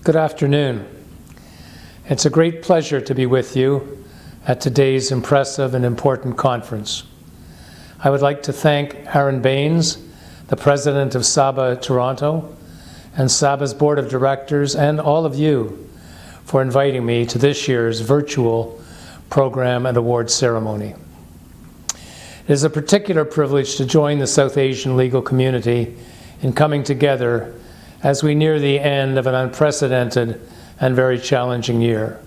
Good afternoon. It's a great pleasure to be with you at today's impressive and important conference. I would like to thank Aaron Baines, the president of SABA Toronto, and SABA's board of directors, and all of you for inviting me to this year's virtual program and award ceremony. It is a particular privilege to join the South Asian legal community in coming together as we near the end of an unprecedented and very challenging year.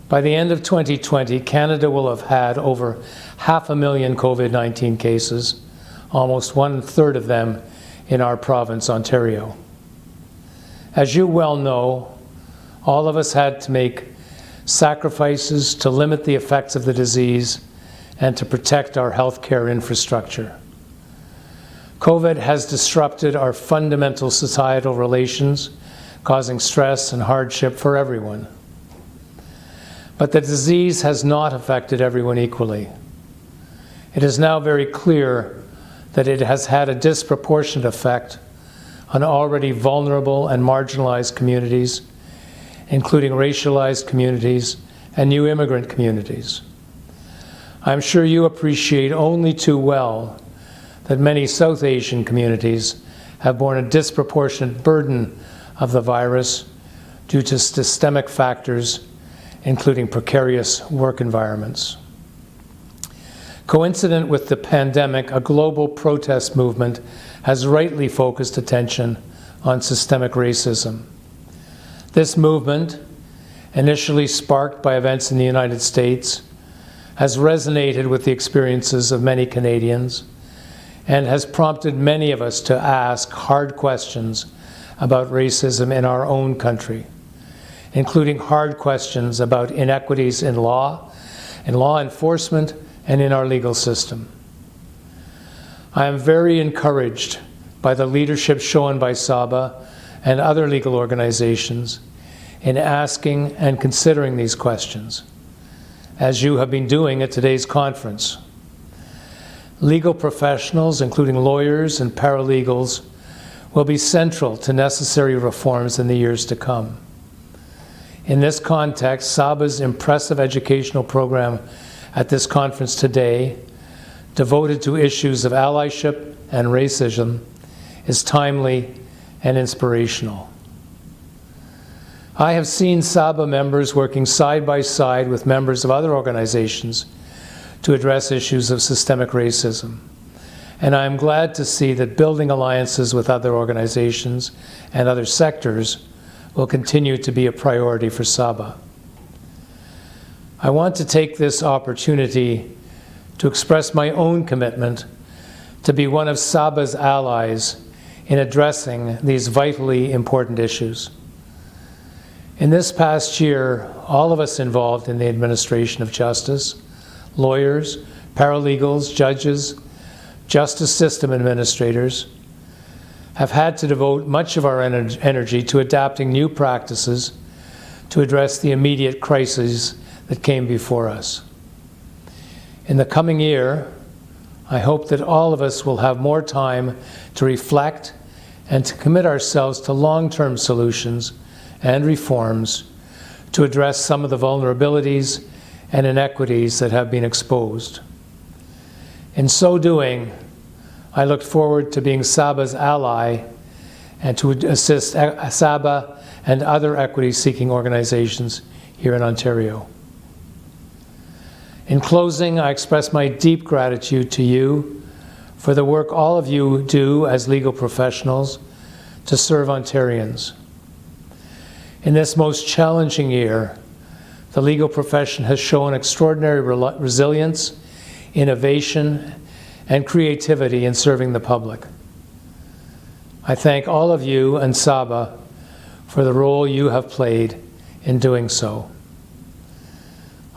By the end of 2020, Canada will have had over 500,000 COVID-19 cases, almost 1/3 of them in our province, Ontario. As you well know, all of us had to make sacrifices to limit the effects of the disease and to protect our healthcare infrastructure. COVID has disrupted our fundamental societal relations, causing stress and hardship for everyone. But the disease has not affected everyone equally. It is now very clear that it has had a disproportionate effect on already vulnerable and marginalized communities, including racialized communities and new immigrant communities. I'm sure you appreciate only too well that many South Asian communities have borne a disproportionate burden of the virus due to systemic factors, including precarious work environments. Coincident with the pandemic, a global protest movement has rightly focused attention on systemic racism. This movement, initially sparked by events in the United States, has resonated with the experiences of many Canadians and has prompted many of us to ask hard questions about racism in our own country, including hard questions about inequities in law enforcement, and in our legal system. I am very encouraged by the leadership shown by SABA and other legal organizations in asking and considering these questions, as you have been doing at today's conference. Legal professionals, including lawyers and paralegals, will be central to necessary reforms in the years to come. In this context, SABA's impressive educational program at this conference today, devoted to issues of allyship and racism, is timely and inspirational. I have seen SABA members working side by side with members of other organizations to address issues of systemic racism. And I am glad to see that building alliances with other organizations and other sectors will continue to be a priority for SABA. I want to take this opportunity to express my own commitment to be one of SABA's allies in addressing these vitally important issues. In this past year, all of us involved in the administration of justice, lawyers, paralegals, judges, justice system administrators, have had to devote much of our energy to adapting new practices to address the immediate crises that came before us. In the coming year, I hope that all of us will have more time to reflect and to commit ourselves to long-term solutions and reforms to address some of the vulnerabilities and inequities that have been exposed. In so doing, I look forward to being SABA's ally and to assist SABA and other equity-seeking organizations here in Ontario. In closing, I express my deep gratitude to you for the work all of you do as legal professionals to serve Ontarians. In this most challenging year, the legal profession has shown extraordinary resilience, innovation, and creativity in serving the public. I thank all of you and SABA for the role you have played in doing so.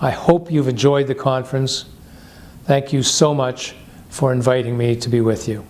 I hope you've enjoyed the conference. Thank you so much for inviting me to be with you.